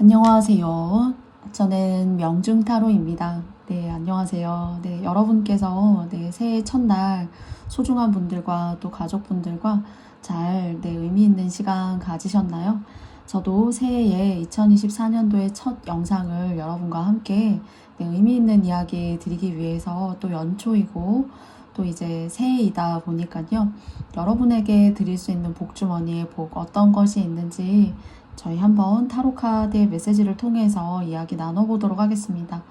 안녕하세요. 저는 명중타로입니다. 네, 안녕하세요. 네, 여러분께서 새해 첫날 소중한 분들과 또 가족분들과 잘 의미 있는 시간 가지셨나요? 저도 새해에 2024년도의 첫 영상을 여러분과 함께 의미 있는 이야기 드리기 위해서 또 연초이고 또 이제 새해이다 보니까요. 여러분에게 드릴 수 있는 복주머니에 복 어떤 것이 있는지 저희 한번 타로카드의 메시지를 통해서 이야기 나눠보도록 하겠습니다.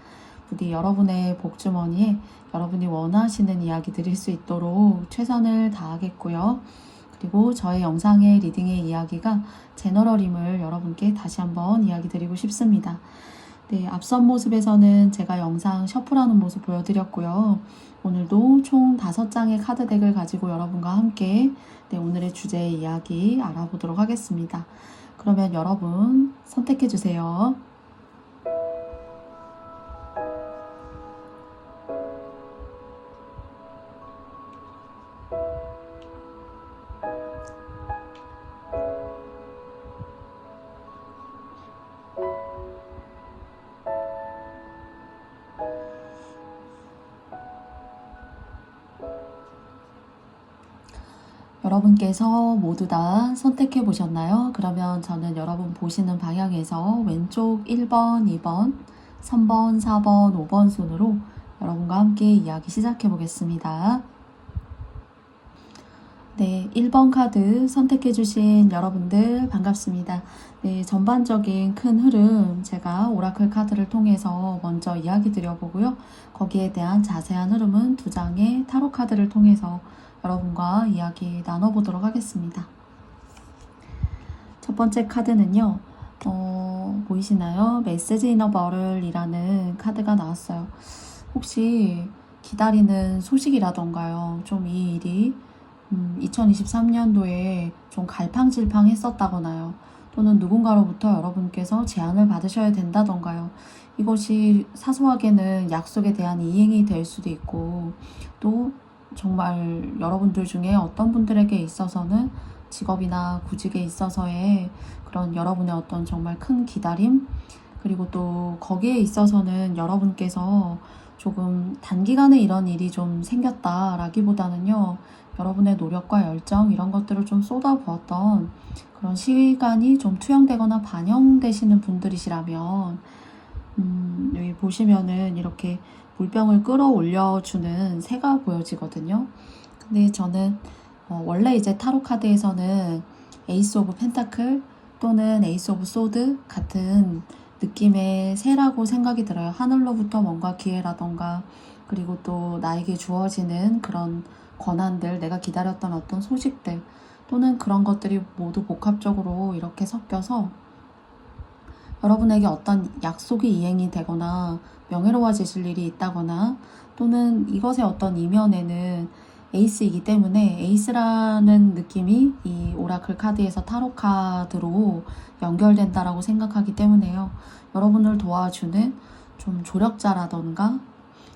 부디 여러분의 복주머니에 여러분이 원하시는 이야기 드릴 수 있도록 최선을 다하겠고요. 그리고 저의 영상의 리딩의 이야기가 제너럴임을 여러분께 다시 한번 이야기 드리고 싶습니다. 네, 앞선 모습에서는 제가 영상 셔플하는 모습 보여드렸고요. 오늘도 총 5장의 카드 덱을 가지고 여러분과 함께 오늘의 주제의 이야기 알아보도록 하겠습니다. 그러면 여러분 선택해 주세요. 여러분께서 모두 다 선택해 보셨나요? 그러면 저는 여러분 보시는 방향에서 왼쪽 1번, 2번, 3번, 4번, 5번 순으로 여러분과 함께 이야기 시작해 보겠습니다. 네, 1번 카드 선택해 주신 여러분들 반갑습니다. 네, 전반적인 큰 흐름 제가 오라클 카드를 통해서 먼저 이야기 드려보고요. 거기에 대한 자세한 흐름은 2장의 타로 카드를 통해서 여러분과 이야기 나눠보도록 하겠습니다. 첫 번째 카드는요. 보이시나요? 메시지 인 어 버럴이라는 카드가 나왔어요. 혹시 기다리는 소식이라던가요. 좀 이 일이 2023년도에 좀 갈팡질팡했었다거나요. 또는 누군가로부터 여러분께서 제안을 받으셔야 된다던가요. 이것이 사소하게는 약속에 대한 이행이 될 수도 있고 또 정말 여러분들 중에 어떤 분들에게 있어서는 직업이나 구직에 있어서의 그런 여러분의 어떤 정말 큰 기다림 그리고 또 거기에 있어서는 여러분께서 조금 단기간에 이런 일이 좀 생겼다라기보다는요. 여러분의 노력과 열정 이런 것들을 좀 쏟아부었던 그런 시간이 좀 투영되거나 반영되시는 분들이시라면 여기 보시면은 이렇게 물병을 끌어올려주는 새가 보여지거든요. 근데 저는 원래 이제 타로 카드에서는 에이스 오브 펜타클 또는 에이스 오브 소드 같은 느낌의 새라고 생각이 들어요. 하늘로부터 뭔가 기회라던가 그리고 또 나에게 주어지는 그런 권한들, 내가 기다렸던 어떤 소식들 또는 그런 것들이 모두 복합적으로 이렇게 섞여서 여러분에게 어떤 약속이 이행이 되거나 명예로워지실 일이 있다거나 또는 이것의 어떤 이면에는 에이스이기 때문에 에이스라는 느낌이 이 오라클 카드에서 타로 카드로 연결된다라고 생각하기 때문에요. 여러분을 도와주는 좀 조력자라던가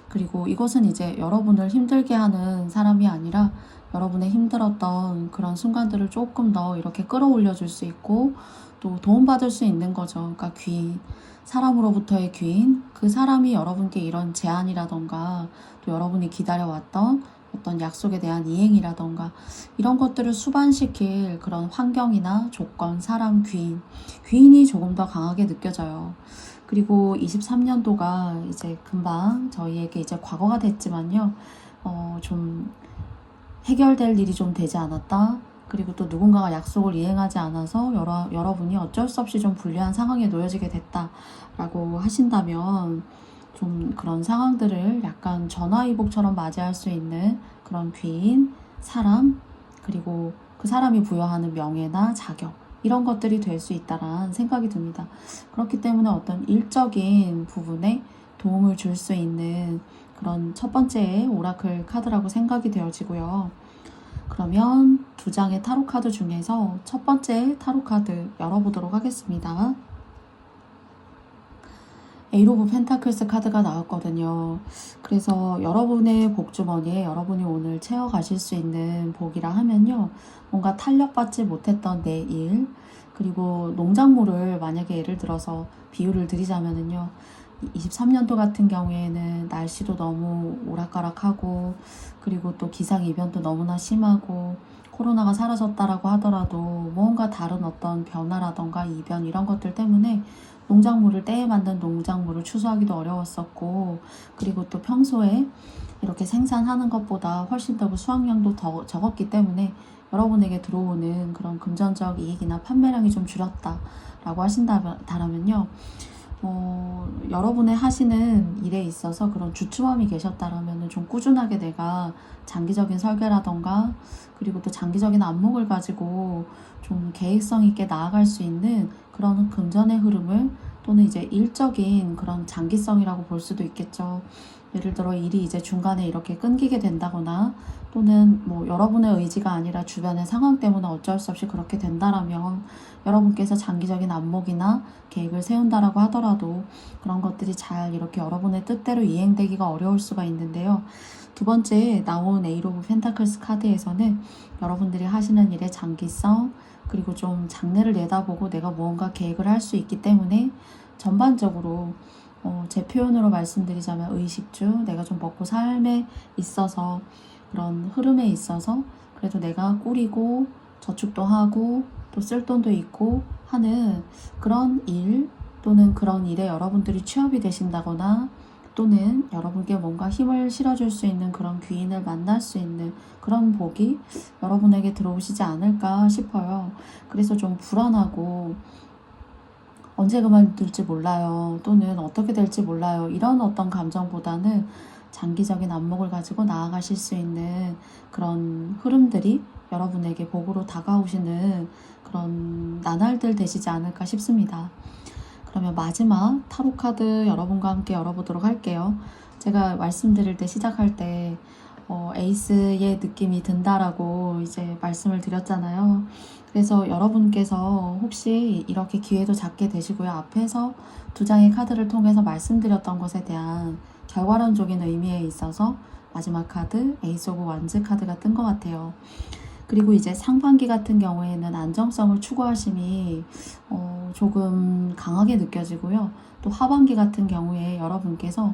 그리고 이것은 이제 여러분을 힘들게 하는 사람이 아니라 여러분의 힘들었던 그런 순간들을 조금 더 이렇게 끌어올려 줄 수 있고 또 도움받을 수 있는 거죠. 그러니까 귀인, 사람으로부터의 귀인, 그 사람이 여러분께 이런 제안이라던가 또 여러분이 기다려왔던 어떤 약속에 대한 이행이라던가 이런 것들을 수반시킬 그런 환경이나 조건, 사람, 귀인이 조금 더 강하게 느껴져요. 그리고 23년도가 이제 금방 저희에게 이제 과거가 됐지만요. 좀 해결될 일이 좀 되지 않았다. 그리고 또 누군가가 약속을 이행하지 않아서 여러분이 어쩔 수 없이 좀 불리한 상황에 놓여지게 됐다라고 하신다면 좀 그런 상황들을 약간 전화위복처럼 맞이할 수 있는 그런 귀인, 사람 그리고 그 사람이 부여하는 명예나 자격, 이런 것들이 될 수 있다라는 생각이 듭니다. 그렇기 때문에 어떤 일적인 부분에 도움을 줄 수 있는 그런 첫 번째 오라클 카드라고 생각이 되어지고요. 그러면 두 장의 타로 카드 중에서 첫 번째 타로 카드 열어보도록 하겠습니다. 에이트 오브 펜타클스 카드가 나왔거든요. 그래서 여러분의 복주머니에 여러분이 오늘 채워가실 수 있는 복이라 하면요, 뭔가 탄력받지 못했던 내 일, 그리고 농작물을 만약에 예를 들어서 비유를 드리자면은요, 23년도 같은 경우에는 날씨도 너무 오락가락하고, 그리고 또 기상이변도 너무나 심하고, 코로나가 사라졌다라고 하더라도 뭔가 다른 어떤 변화라던가 이변, 이런 것들 때문에 농작물을 때에 맞는 농작물을 추수하기도 어려웠었고, 그리고 또 평소에 이렇게 생산하는 것보다 훨씬 더 수확량도 더 적었기 때문에 여러분에게 들어오는 그런 금전적 이익이나 판매량이 좀 줄었다라고 하신다면요, 여러분의 하시는 일에 있어서 그런 주춤함이 계셨다라면 좀 꾸준하게 내가 장기적인 설계라던가, 그리고 또 장기적인 안목을 가지고 좀 계획성 있게 나아갈 수 있는 그런 금전의 흐름을, 또는 이제 일적인 그런 장기성이라고 볼 수도 있겠죠. 예를 들어 일이 이제 중간에 이렇게 끊기게 된다거나, 또는 뭐 여러분의 의지가 아니라 주변의 상황 때문에 어쩔 수 없이 그렇게 된다라면 여러분께서 장기적인 안목이나 계획을 세운다라고 하더라도 그런 것들이 잘 이렇게 여러분의 뜻대로 이행되기가 어려울 수가 있는데요. 두 번째 나온 에이트 오브 펜타클스 카드에서는 여러분들이 하시는 일의 장기성, 그리고 좀 장래를 내다보고 내가 무언가 계획을 할 수 있기 때문에 전반적으로 제 표현으로 말씀드리자면 의식주, 내가 좀 먹고 삶에 있어서 그런 흐름에 있어서 그래도 내가 꾸리고 저축도 하고 또 쓸 돈도 있고 하는 그런 일, 또는 그런 일에 여러분들이 취업이 되신다거나, 또는 여러분께 뭔가 힘을 실어줄 수 있는 그런 귀인을 만날 수 있는 그런 복이 여러분에게 들어오시지 않을까 싶어요. 그래서 좀 불안하고 언제 그만둘지 몰라요, 또는 어떻게 될지 몰라요, 이런 어떤 감정보다는 장기적인 안목을 가지고 나아가실 수 있는 그런 흐름들이 여러분에게 복으로 다가오시는 그런 나날들 되시지 않을까 싶습니다. 그러면 마지막 타로 카드 여러분과 함께 열어보도록 할게요. 제가 말씀드릴 때, 시작할 때 에이스의 느낌이 든다라고 이제 말씀을 드렸잖아요. 그래서 여러분께서 혹시 이렇게 기회도 잡게 되시고요, 앞에서 두 장의 카드를 통해서 말씀드렸던 것에 대한 결과론적인 의미에 있어서 마지막 카드 에이스 오브 완즈 카드가 뜬 것 같아요. 그리고 이제 상반기 같은 경우에는 안정성을 추구하심이 조금 강하게 느껴지고요. 또 하반기 같은 경우에 여러분께서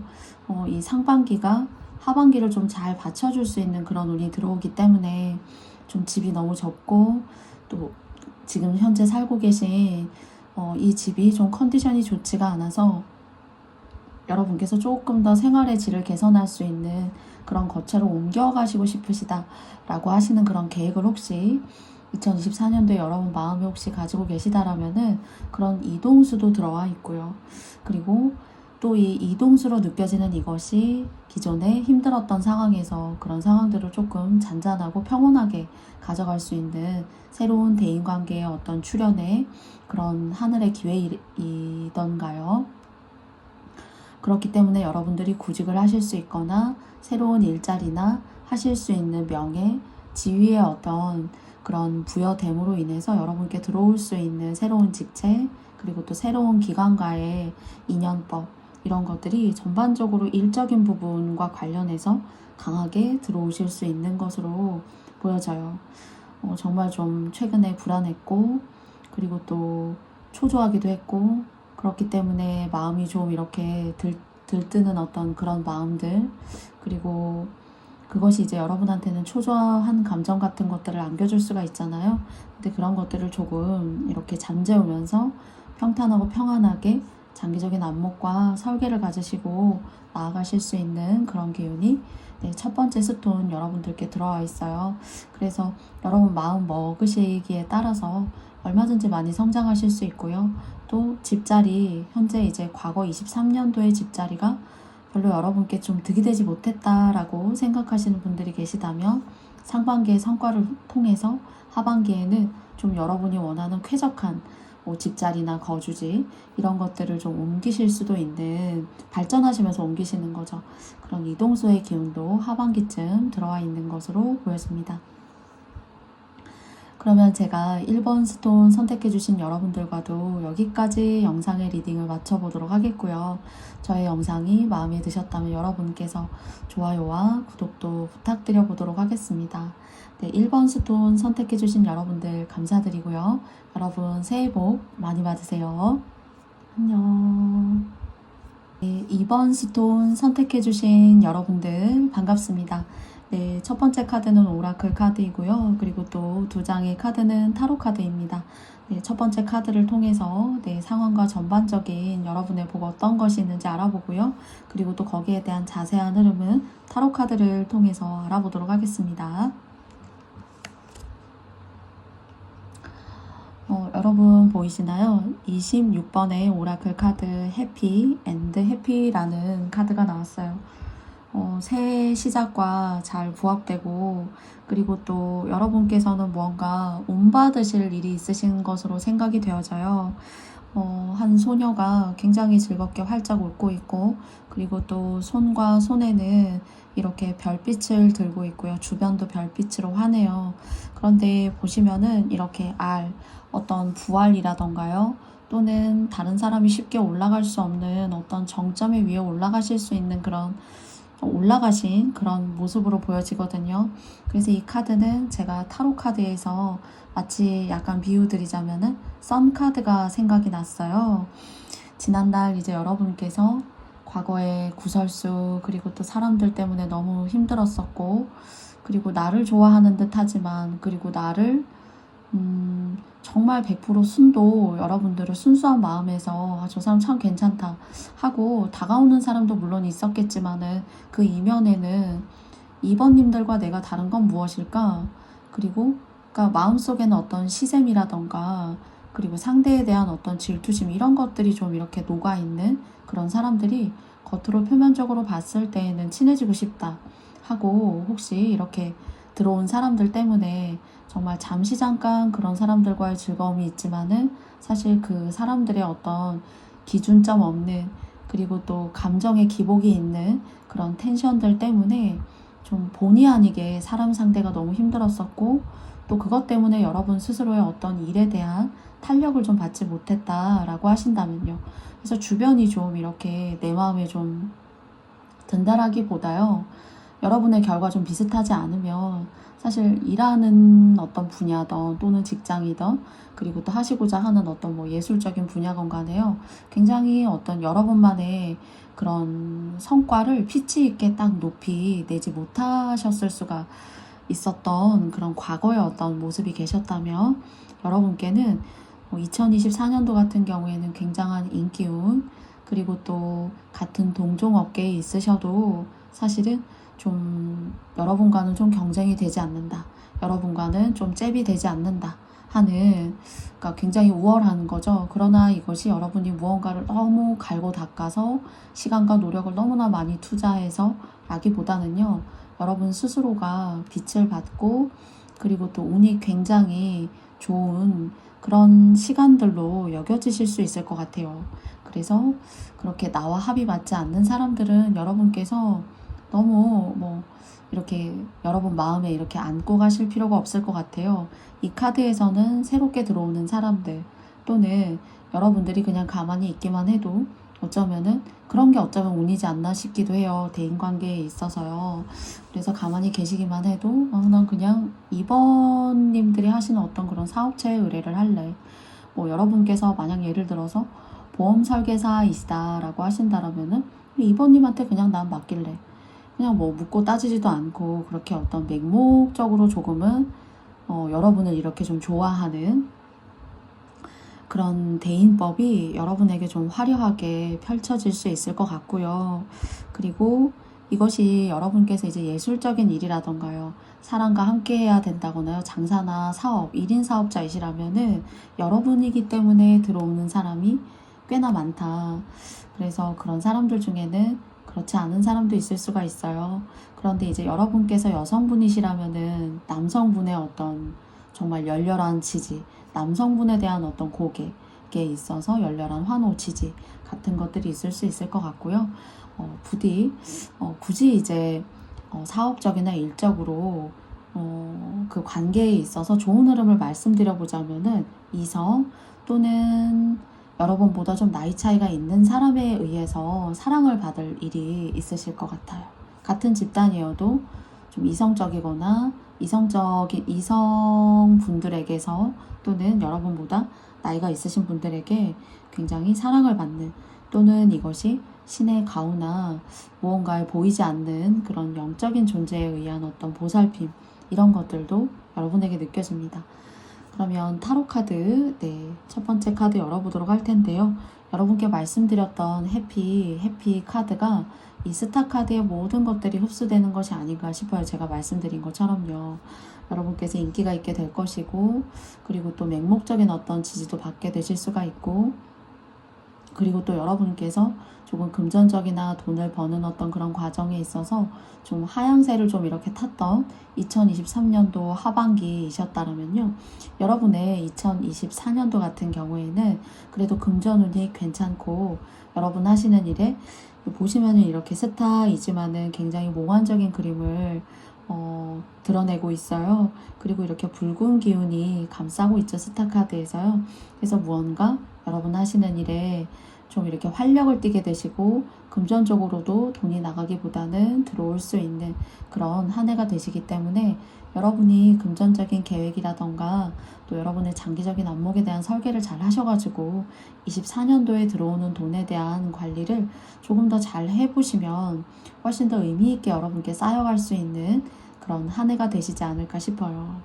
이 상반기가 하반기를 좀 잘 받쳐줄 수 있는 그런 운이 들어오기 때문에 좀 집이 너무 좁고, 또 지금 현재 살고 계신 이 집이 좀 컨디션이 좋지가 않아서 여러분께서 조금 더 생활의 질을 개선할 수 있는 그런 거처로 옮겨가시고 싶으시다라고 하시는 그런 계획을 혹시 2024년도에 여러분 마음에 혹시 가지고 계시다라면은 그런 이동수도 들어와 있고요. 그리고 또 이 이동수로 느껴지는 이것이 기존에 힘들었던 상황에서 그런 상황들을 조금 잔잔하고 평온하게 가져갈 수 있는 새로운 대인관계의 어떤 출현의 그런 하늘의 기회이던가요. 그렇기 때문에 여러분들이 구직을 하실 수 있거나 새로운 일자리나 하실 수 있는 명예, 지위의 어떤 그런 부여됨으로 인해서 여러분께 들어올 수 있는 새로운 직책, 그리고 또 새로운 기관과의 인연법, 이런 것들이 전반적으로 일적인 부분과 관련해서 강하게 들어오실 수 있는 것으로 보여져요. 정말 좀 최근에 불안했고, 그리고 또 초조하기도 했고, 그렇기 때문에 마음이 좀 이렇게 들뜨는 어떤 그런 마음들, 그리고 그것이 이제 여러분한테는 초조한 감정 같은 것들을 안겨줄 수가 있잖아요. 근데 그런 것들을 조금 이렇게 잠재우면서 평탄하고 평안하게 장기적인 안목과 설계를 가지시고 나아가실 수 있는 그런 기운이 첫 번째 스톤 여러분들께 들어와 있어요. 그래서 여러분 마음 먹으시기에 따라서 얼마든지 많이 성장하실 수 있고요. 또 집자리, 현재 이제 과거 23년도의 집자리가 별로 여러분께 좀 득이 되지 못했다라고 생각하시는 분들이 계시다면 상반기의 성과를 통해서 하반기에는 좀 여러분이 원하는 쾌적한 뭐 집자리나 거주지 이런 것들을 좀 옮기실 수도 있는, 발전하시면서 옮기시는 거죠. 그런 이동수의 기운도 하반기쯤 들어와 있는 것으로 보여집니다. 그러면 제가 1번 스톤 선택해주신 여러분들과도 여기까지 영상의 리딩을 마쳐보도록 하겠고요. 저의 영상이 마음에 드셨다면 여러분께서 좋아요와 구독도 부탁드려 보도록 하겠습니다. 네, 1번 스톤 선택해주신 여러분들 감사드리고요. 여러분 새해 복 많이 받으세요. 안녕. 네, 2번 스톤 선택해주신 여러분들 반갑습니다. 네, 첫 번째 카드는 오라클 카드이고요. 그리고 또 두 장의 카드는 타로 카드입니다. 네, 첫 번째 카드를 통해서 상황과 전반적인 여러분의 복 어떤 것이 있는지 알아보고요. 그리고 또 거기에 대한 자세한 흐름은 타로 카드를 통해서 알아보도록 하겠습니다. 여러분 보이시나요? 26번의 오라클 카드 해피 앤드 해피라는 카드가 나왔어요. 새해 시작과 잘 부합되고, 그리고 또 여러분께서는 무언가 운받으실 일이 있으신 것으로 생각이 되어져요. 한 소녀가 굉장히 즐겁게 활짝 웃고 있고, 그리고 또 손과 손에는 이렇게 별빛을 들고 있고요. 주변도 별빛으로 환해요. 그런데 보시면은 이렇게 어떤 부활이라던가요, 또는 다른 사람이 쉽게 올라갈 수 없는 어떤 정점에 위에 올라가실 수 있는 그런 올라가신 그런 모습으로 보여지거든요. 그래서 이 카드는 제가 타로 카드에서 마치 약간 비유드리자면은 선 카드가 생각이 났어요. 지난달 이제 여러분께서 과거의 구설수, 그리고 또 사람들 때문에 너무 힘들었었고, 그리고 나를 좋아하는 듯 하지만, 그리고 나를 정말 100% 순도 여러분들을 순수한 마음에서 저 사람 참 괜찮다 하고 다가오는 사람도 물론 있었겠지만은, 그 이면에는 2번님들과 내가 다른 건 무엇일까? 그리고 그러니까 마음속에는 어떤 시샘이라던가, 그리고 상대에 대한 어떤 질투심, 이런 것들이 좀 이렇게 녹아있는 그런 사람들이 겉으로 표면적으로 봤을 때에는 친해지고 싶다 하고, 혹시 이렇게 들어온 사람들 때문에 정말 잠시 잠깐 그런 사람들과의 즐거움이 있지만은, 사실 그 사람들의 어떤 기준점 없는, 그리고 또 감정의 기복이 있는 그런 텐션들 때문에 좀 본의 아니게 사람 상대가 너무 힘들었었고, 또 그것 때문에 여러분 스스로의 어떤 일에 대한 탄력을 좀 받지 못했다라고 하신다면요. 그래서 주변이 좀 이렇게 내 마음에 좀 든든하기보다요, 여러분의 결과 좀 비슷하지 않으면 사실 일하는 어떤 분야든 또는 직장이든, 그리고 또 하시고자 하는 어떤 뭐 예술적인 분야건 간에요, 굉장히 어떤 여러분만의 그런 성과를 피치 있게 딱 높이 내지 못하셨을 수가 있었던 그런 과거의 어떤 모습이 계셨다면, 여러분께는 2024년도 같은 경우에는 굉장한 인기운, 그리고 또 같은 동종업계에 있으셔도 사실은 좀 여러분과는 좀 경쟁이 되지 않는다, 여러분과는 좀 잽이 되지 않는다 하는, 그러니까 굉장히 우월한 거죠. 그러나 이것이 여러분이 무언가를 너무 갈고 닦아서 시간과 노력을 너무나 많이 투자해서 라기보다는요, 여러분 스스로가 빛을 받고, 그리고 또 운이 굉장히 좋은 그런 시간들로 여겨지실 수 있을 것 같아요. 그래서 그렇게 나와 합이 맞지 않는 사람들은 여러분께서 너무 이렇게 여러분 마음에 이렇게 안고 가실 필요가 없을 것 같아요. 이 카드에서는 새롭게 들어오는 사람들, 또는 여러분들이 그냥 가만히 있기만 해도 어쩌면은 그런 게 어쩌면 운이지 않나 싶기도 해요. 대인관계에 있어서요. 그래서 가만히 계시기만 해도 난 그냥 2번님들이 하시는 어떤 그런 사업체에 의뢰를 할래. 여러분께서 만약 예를 들어서 보험 설계사이시다라고 하신다라면은 2번님한테 그냥 난 맡길래, 그냥 묻고 따지지도 않고 그렇게 어떤 맹목적으로 조금은 여러분을 이렇게 좀 좋아하는 그런 대인법이 여러분에게 좀 화려하게 펼쳐질 수 있을 것 같고요. 그리고 이것이 여러분께서 이제 예술적인 일이라던가요, 사람과 함께 해야 된다거나요, 장사나 사업, 1인 사업자이시라면은 여러분이기 때문에 들어오는 사람이 꽤나 많다. 그래서 그런 사람들 중에는 그렇지 않은 사람도 있을 수가 있어요. 그런데 이제 여러분께서 여성분이시라면은 남성분의 어떤 정말 열렬한 지지, 남성분에 대한 어떤 고객에 있어서 열렬한 환호, 지지 같은 것들이 있을 수 있을 것 같고요. 부디 굳이 이제 사업적이나 일적으로 그 관계에 있어서 좋은 흐름을 말씀드려 보자면은 이성 또는 여러분보다 좀 나이 차이가 있는 사람에 의해서 사랑을 받을 일이 있으실 것 같아요. 같은 집단이어도 좀 이성적이거나 이성적인 이성분들에게서 또는 여러분보다 나이가 있으신 분들에게 굉장히 사랑을 받는, 또는 이것이 신의 가호나 무언가에 보이지 않는 그런 영적인 존재에 의한 어떤 보살핌, 이런 것들도 여러분에게 느껴집니다. 그러면 타로 카드, 첫 번째 카드 열어보도록 할 텐데요. 여러분께 말씀드렸던 해피 카드가 이 스타 카드의 모든 것들이 흡수되는 것이 아닌가 싶어요. 제가 말씀드린 것처럼요. 여러분께서 인기가 있게 될 것이고, 그리고 또 맹목적인 어떤 지지도 받게 되실 수가 있고, 그리고 또 여러분께서 조금 금전적이나 돈을 버는 어떤 그런 과정에 있어서 좀 하향세를 좀 이렇게 탔던 2023년도 하반기이셨다면요. 여러분의 2024년도 같은 경우에는 그래도 금전운이 괜찮고, 여러분 하시는 일에 보시면은 이렇게 스타이지만은 굉장히 몽환적인 그림을 드러내고 있어요. 그리고 이렇게 붉은 기운이 감싸고 있죠, 스타 카드에서요. 그래서 무언가 여러분 하시는 일에 좀 이렇게 활력을 띠게 되시고, 금전적으로도 돈이 나가기보다는 들어올 수 있는 그런 한 해가 되시기 때문에, 여러분이 금전적인 계획이라던가 또 여러분의 장기적인 안목에 대한 설계를 잘 하셔가지고 24년도에 들어오는 돈에 대한 관리를 조금 더 잘 해보시면 훨씬 더 의미 있게 여러분께 쌓여갈 수 있는 그런 한 해가 되시지 않을까 싶어요.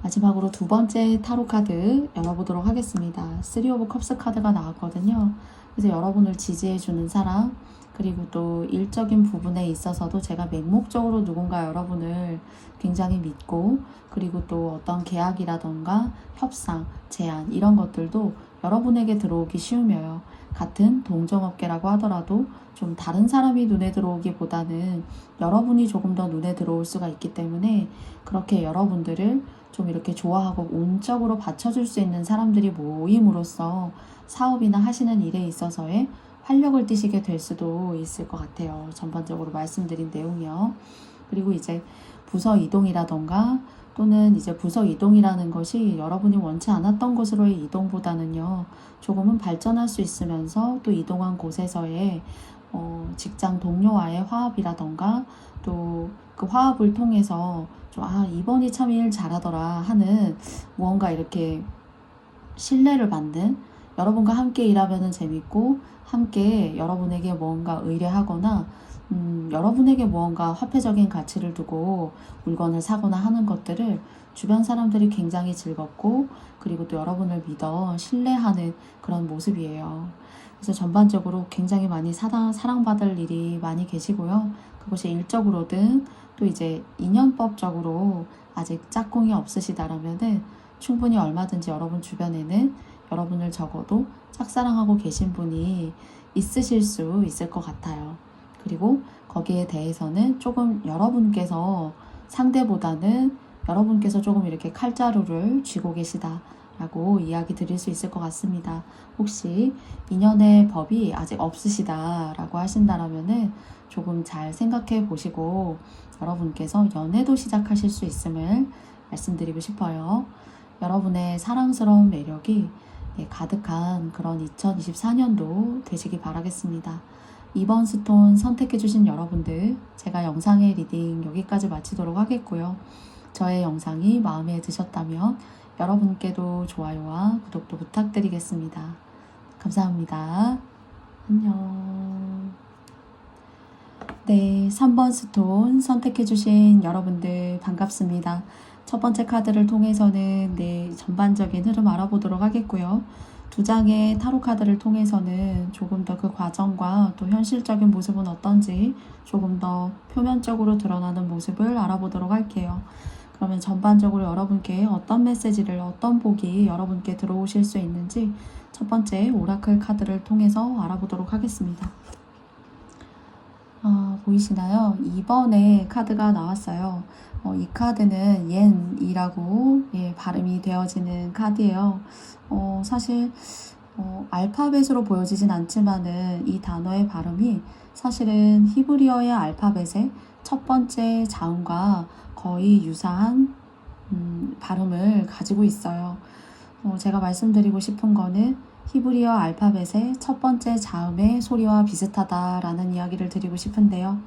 마지막으로 두 번째 타로 카드 열어보도록 하겠습니다. 3 오브 컵스 카드가 나왔거든요. 그래서 여러분을 지지해주는 사람, 그리고 또 일적인 부분에 있어서도 제가 맹목적으로 누군가 여러분을 굉장히 믿고, 그리고 또 어떤 계약이라던가 협상, 제안 이런 것들도 여러분에게 들어오기 쉬우며요. 같은 동종업계라고 하더라도 좀 다른 사람이 눈에 들어오기보다는 여러분이 조금 더 눈에 들어올 수가 있기 때문에, 그렇게 여러분들을 좀 이렇게 좋아하고 온적으로 받쳐줄 수 있는 사람들이 모임으로써 사업이나 하시는 일에 있어서의 활력을 띠시게 될 수도 있을 것 같아요. 전반적으로 말씀드린 내용이요. 그리고 이제 부서 이동이라던가 또는 이제 부서 이동이라는 것이 여러분이 원치 않았던 곳으로의 이동보다는요, 조금은 발전할 수 있으면서 또 이동한 곳에서의 직장 동료와의 화합이라던가 또 그 화합을 통해서 좀 이번이 참 일 잘하더라 하는 무언가 이렇게 신뢰를 받는, 여러분과 함께 일하면 재밌고 함께 여러분에게 뭔가 의뢰하거나 여러분에게 무언가 화폐적인 가치를 두고 물건을 사거나 하는 것들을 주변 사람들이 굉장히 즐겁고, 그리고 또 여러분을 믿어 신뢰하는 그런 모습이에요. 그래서 전반적으로 굉장히 많이 사랑받을 일이 많이 계시고요. 그것이 일적으로든 또 이제 인연법적으로 아직 짝꿍이 없으시다라면은 충분히 얼마든지 여러분 주변에는 여러분을 적어도 짝사랑하고 계신 분이 있으실 수 있을 것 같아요. 그리고 거기에 대해서는 조금 여러분께서 상대보다는 여러분께서 조금 이렇게 칼자루를 쥐고 계시다라고 이야기 드릴 수 있을 것 같습니다. 혹시 인연의 법이 아직 없으시다라고 하신다라면은 조금 잘 생각해 보시고 여러분께서 연애도 시작하실 수 있음을 말씀드리고 싶어요. 여러분의 사랑스러운 매력이 가득한 그런 2024년도 되시기 바라겠습니다. 2번 스톤 선택해주신 여러분들, 제가 영상의 리딩 여기까지 마치도록 하겠고요. 저의 영상이 마음에 드셨다면 여러분께도 좋아요와 구독도 부탁드리겠습니다. 감사합니다. 안녕. 3번 스톤 선택해주신 여러분들 반갑습니다. 첫 번째 카드를 통해서는 전반적인 흐름 알아보도록 하겠고요. 두 장의 타로 카드를 통해서는 조금 더 그 과정과 또 현실적인 모습은 어떤지 조금 더 표면적으로 드러나는 모습을 알아보도록 할게요. 그러면 전반적으로 여러분께 어떤 메시지를, 어떤 복이 여러분께 들어오실 수 있는지 첫 번째 오라클 카드를 통해서 알아보도록 하겠습니다. 보이시나요? 2번의 카드가 나왔어요. 이 카드는 옌이라고 발음이 되어지는 카드예요. 사실 알파벳으로 보여지진 않지만은 이 단어의 발음이 사실은 히브리어의 알파벳의 첫 번째 자음과 거의 유사한 발음을 가지고 있어요. 제가 말씀드리고 싶은 거는 히브리어 알파벳의 첫 번째 자음의 소리와 비슷하다라는 이야기를 드리고 싶은데요.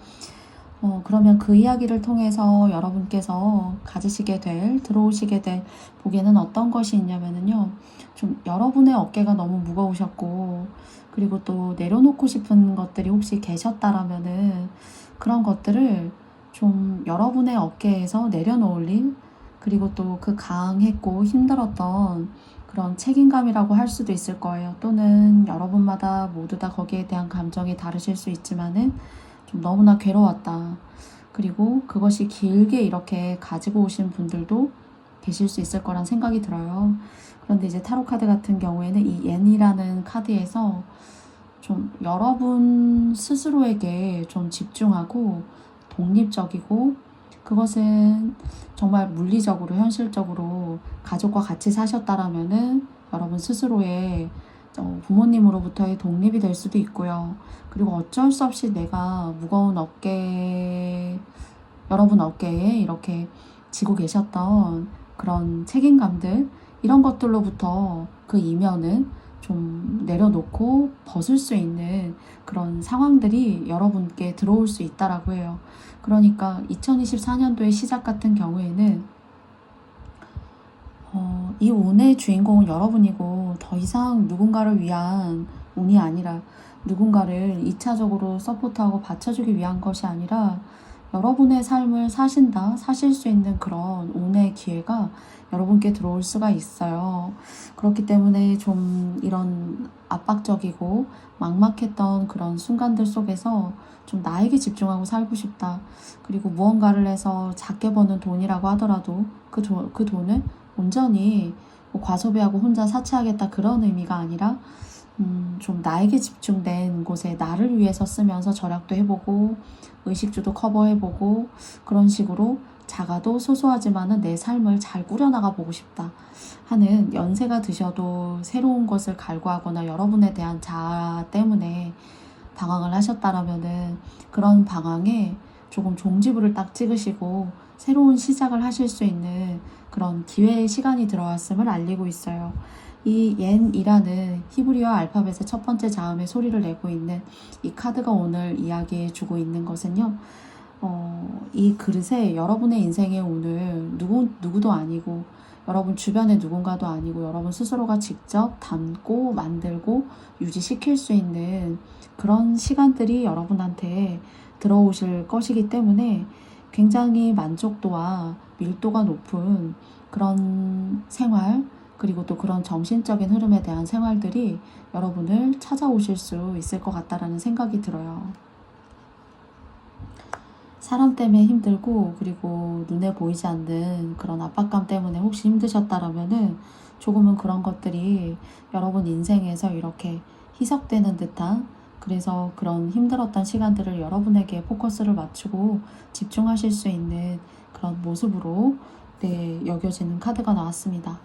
그러면 그 이야기를 통해서 여러분께서 가지시게 될, 들어오시게 될 복에는 어떤 것이 있냐면요. 좀 여러분의 어깨가 너무 무거우셨고, 그리고 또 내려놓고 싶은 것들이 혹시 계셨다라면은 그런 것들을 좀 여러분의 어깨에서 내려놓을 일, 그리고 또 그 강했고 힘들었던 그런 책임감이라고 할 수도 있을 거예요. 또는 여러분마다 모두 다 거기에 대한 감정이 다르실 수 있지만은 좀 너무나 괴로웠다. 그리고 그것이 길게 이렇게 가지고 오신 분들도 계실 수 있을 거란 생각이 들어요. 그런데 이제 타로 카드 같은 경우에는 이 N이라는 카드에서 좀 여러분 스스로에게 좀 집중하고 독립적이고, 그것은 정말 물리적으로 현실적으로 가족과 같이 사셨다라면은 여러분 스스로의 부모님으로부터의 독립이 될 수도 있고요. 그리고 어쩔 수 없이 내가 무거운 여러분 어깨에 이렇게 지고 계셨던 그런 책임감들, 이런 것들로부터 그 이면은 좀 내려놓고 벗을 수 있는 그런 상황들이 여러분께 들어올 수 있다라고 해요. 그러니까 2024년도의 시작 같은 경우에는 이 운의 주인공은 여러분이고, 더 이상 누군가를 위한 운이 아니라 누군가를 2차적으로 서포트하고 받쳐주기 위한 것이 아니라 여러분의 삶을 사실 수 있는 그런 운의 기회가 여러분께 들어올 수가 있어요. 그렇기 때문에 좀 이런 압박적이고 막막했던 그런 순간들 속에서 좀 나에게 집중하고 살고 싶다. 그리고 무언가를 해서 작게 버는 돈이라고 하더라도 그 돈을 온전히 뭐 과소비하고 혼자 사치하겠다, 그런 의미가 아니라 좀 나에게 집중된 곳에 나를 위해서 쓰면서 절약도 해보고 의식주도 커버해보고, 그런 식으로 작아도 소소하지만은 내 삶을 잘 꾸려나가 보고 싶다 하는, 연세가 드셔도 새로운 것을 갈구하거나 여러분에 대한 자아 때문에 방황을 하셨다라면은 그런 방황에 조금 종지부를 딱 찍으시고 새로운 시작을 하실 수 있는 그런 기회의 시간이 들어왔음을 알리고 있어요. 이 옌이라는 히브리어 알파벳의 첫 번째 자음의 소리를 내고 있는 이 카드가 오늘 이야기해 주고 있는 것은요. 이 그릇에 여러분의 인생의 오늘 누구도 아니고 여러분 주변의 누군가도 아니고 여러분 스스로가 직접 담고 만들고 유지시킬 수 있는 그런 시간들이 여러분한테 들어오실 것이기 때문에 굉장히 만족도와 밀도가 높은 그런 생활, 그리고 또 그런 정신적인 흐름에 대한 생활들이 여러분을 찾아오실 수 있을 것 같다라는 생각이 들어요. 사람 때문에 힘들고, 그리고 눈에 보이지 않는 그런 압박감 때문에 혹시 힘드셨다라면은 조금은 그런 것들이 여러분 인생에서 이렇게 희석되는 듯한, 그래서 그런 힘들었던 시간들을 여러분에게 포커스를 맞추고 집중하실 수 있는 그런 모습으로 여겨지는 카드가 나왔습니다.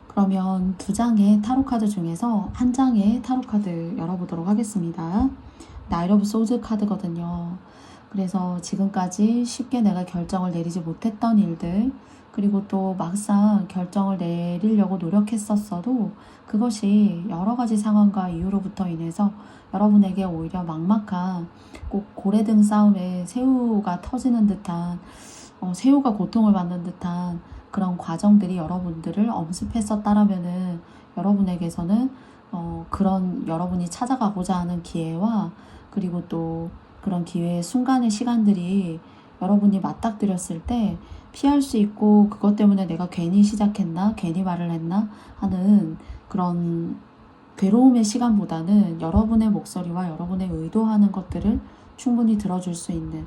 그러면 두 장의 타로 카드 중에서 한 장의 타로 카드 열어보도록 하겠습니다. 나이트 오브 소드 카드거든요. 그래서 지금까지 쉽게 내가 결정을 내리지 못했던 일들, 그리고 또 막상 결정을 내리려고 노력했었어도 그것이 여러 가지 상황과 이유로부터 인해서 여러분에게 오히려 막막한, 꼭 고래등 싸움에 새우가 터지는 듯한, 새우가 고통을 받는 듯한 그런 과정들이 여러분들을 엄습했었다라면은 여러분에게서는 그런 여러분이 찾아가고자 하는 기회와, 그리고 또 그런 기회의 순간의 시간들이 여러분이 맞닥뜨렸을 때 피할 수 있고, 그것 때문에 내가 괜히 시작했나, 괜히 말을 했나 하는 그런 괴로움의 시간보다는 여러분의 목소리와 여러분의 의도하는 것들을 충분히 들어줄 수 있는,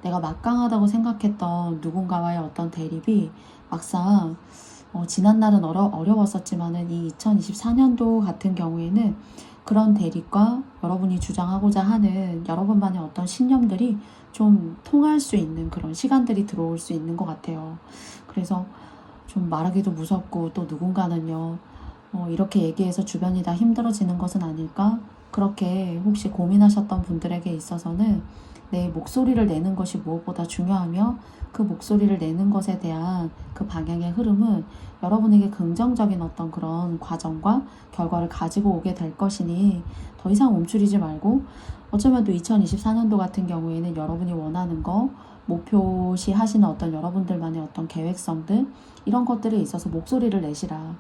내가 막강하다고 생각했던 누군가와의 어떤 대립이 막상 지난날은 어려웠었지만은 이 2024년도 같은 경우에는 그런 대립과 여러분이 주장하고자 하는 여러분만의 어떤 신념들이 좀 통할 수 있는 그런 시간들이 들어올 수 있는 것 같아요. 그래서 좀 말하기도 무섭고, 또 누군가는요, 이렇게 얘기해서 주변이 다 힘들어지는 것은 아닐까? 그렇게 혹시 고민하셨던 분들에게 있어서는 내 목소리를 내는 것이 무엇보다 중요하며, 그 목소리를 내는 것에 대한 그 방향의 흐름은 여러분에게 긍정적인 어떤 그런 과정과 결과를 가지고 오게 될 것이니, 더 이상 움츠리지 말고, 어쩌면 또 2024년도 같은 경우에는 여러분이 원하는 거, 목표시 하시는 어떤 여러분들만의 어떤 계획성들, 이런 것들에 있어서 목소리를 내시라.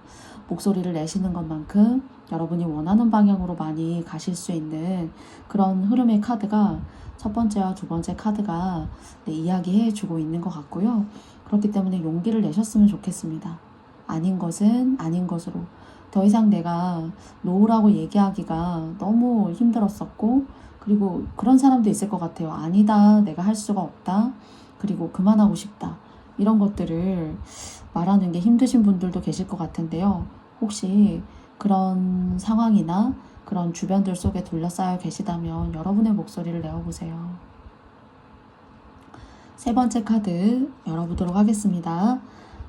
목소리를 내시는 것만큼 여러분이 원하는 방향으로 많이 가실 수 있는 그런 흐름의 카드가, 첫 번째와 두 번째 카드가 이야기해 주고 있는 것 같고요. 그렇기 때문에 용기를 내셨으면 좋겠습니다. 아닌 것은 아닌 것으로. 더 이상 내가 노라고 얘기하기가 너무 힘들었었고, 그리고 그런 사람도 있을 것 같아요. 아니다, 내가 할 수가 없다, 그리고 그만하고 싶다, 이런 것들을 말하는 게 힘드신 분들도 계실 것 같은데요. 혹시 그런 상황이나 그런 주변들 속에 둘러싸여 계시다면 여러분의 목소리를 내어보세요. 세 번째 카드 열어보도록 하겠습니다.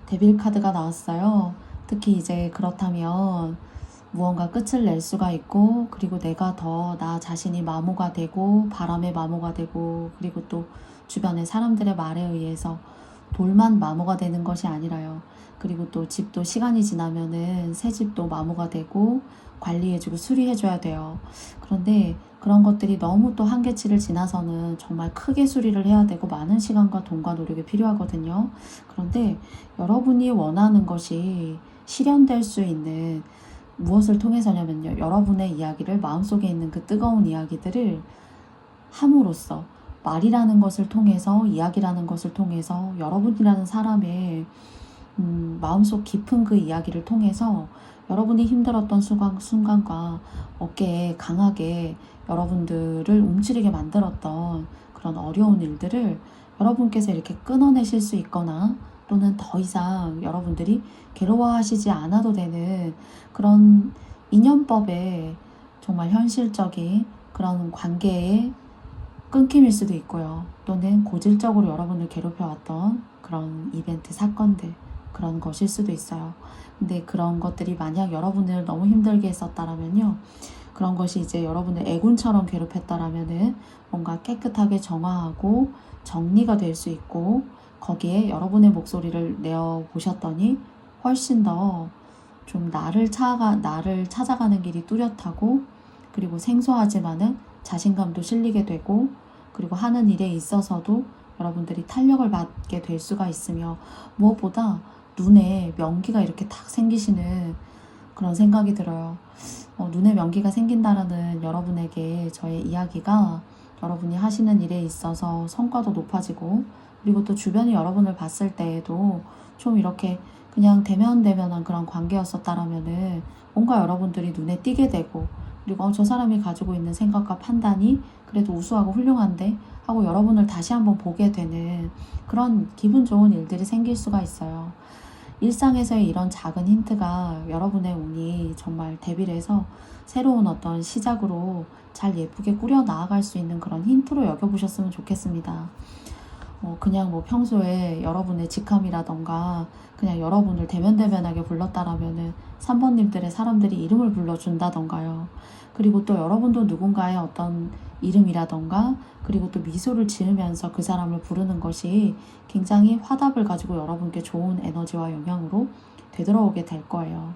데빌 카드가 나왔어요. 특히 이제 그렇다면 무언가 끝을 낼 수가 있고, 그리고 내가 더 나 자신이 마모가 되고, 바람의 마모가 되고, 그리고 또 주변의 사람들의 말에 의해서 돌만 마모가 되는 것이 아니라요. 그리고 또 집도 시간이 지나면은 새 집도 마모가 되고 관리해주고 수리해줘야 돼요. 그런데 그런 것들이 너무 또 한계치를 지나서는 정말 크게 수리를 해야 되고 많은 시간과 돈과 노력이 필요하거든요. 그런데 여러분이 원하는 것이 실현될 수 있는, 무엇을 통해서냐면요, 여러분의 이야기를, 마음속에 있는 그 뜨거운 이야기들을 함으로써, 말이라는 것을 통해서, 이야기라는 것을 통해서 여러분이라는 사람의 마음속 깊은 그 이야기를 통해서 여러분이 힘들었던 순간과 어깨에 강하게 여러분들을 움츠리게 만들었던 그런 어려운 일들을 여러분께서 이렇게 끊어내실 수 있거나, 또는 더 이상 여러분들이 괴로워하시지 않아도 되는 그런 인연법의 정말 현실적인 그런 관계의 끊김일 수도 있고요. 또는 고질적으로 여러분을 괴롭혀왔던 그런 이벤트, 사건들, 그런 것일 수도 있어요. 근데 그런 것들이 만약 여러분을 너무 힘들게 했었다라면요, 그런 것이 이제 여러분을 애군처럼 괴롭혔다라면은 뭔가 깨끗하게 정화하고 정리가 될 수 있고, 거기에 여러분의 목소리를 내어 보셨더니 훨씬 더 좀 나를 찾아가는 길이 뚜렷하고, 그리고 생소하지만은 자신감도 실리게 되고, 그리고 하는 일에 있어서도 여러분들이 탄력을 받게 될 수가 있으며, 무엇보다 눈에 명기가 이렇게 탁 생기시는 그런 생각이 들어요. 눈에 명기가 생긴다라는 여러분에게 저의 이야기가 여러분이 하시는 일에 있어서 성과도 높아지고, 그리고 또 주변이 여러분을 봤을 때에도 좀 이렇게 그냥 대면대면한 그런 관계였었다라면은 뭔가 여러분들이 눈에 띄게 되고, 그리고 저 사람이 가지고 있는 생각과 판단이 그래도 우수하고 훌륭한데 하고 여러분을 다시 한번 보게 되는 그런 기분 좋은 일들이 생길 수가 있어요. 일상에서의 이런 작은 힌트가 여러분의 운이 정말 대비해서 새로운 어떤 시작으로 잘 예쁘게 꾸려 나아갈 수 있는 그런 힌트로 여겨보셨으면 좋겠습니다. 그냥 뭐 평소에 여러분의 직함이라던가 그냥 여러분을 대면대면하게 불렀다라면은 3번님들의 사람들이 이름을 불러준다던가요. 그리고 또 여러분도 누군가의 어떤 이름이라던가, 그리고 또 미소를 지으면서 그 사람을 부르는 것이 굉장히 화답을 가지고 여러분께 좋은 에너지와 영향으로 되돌아오게 될 거예요.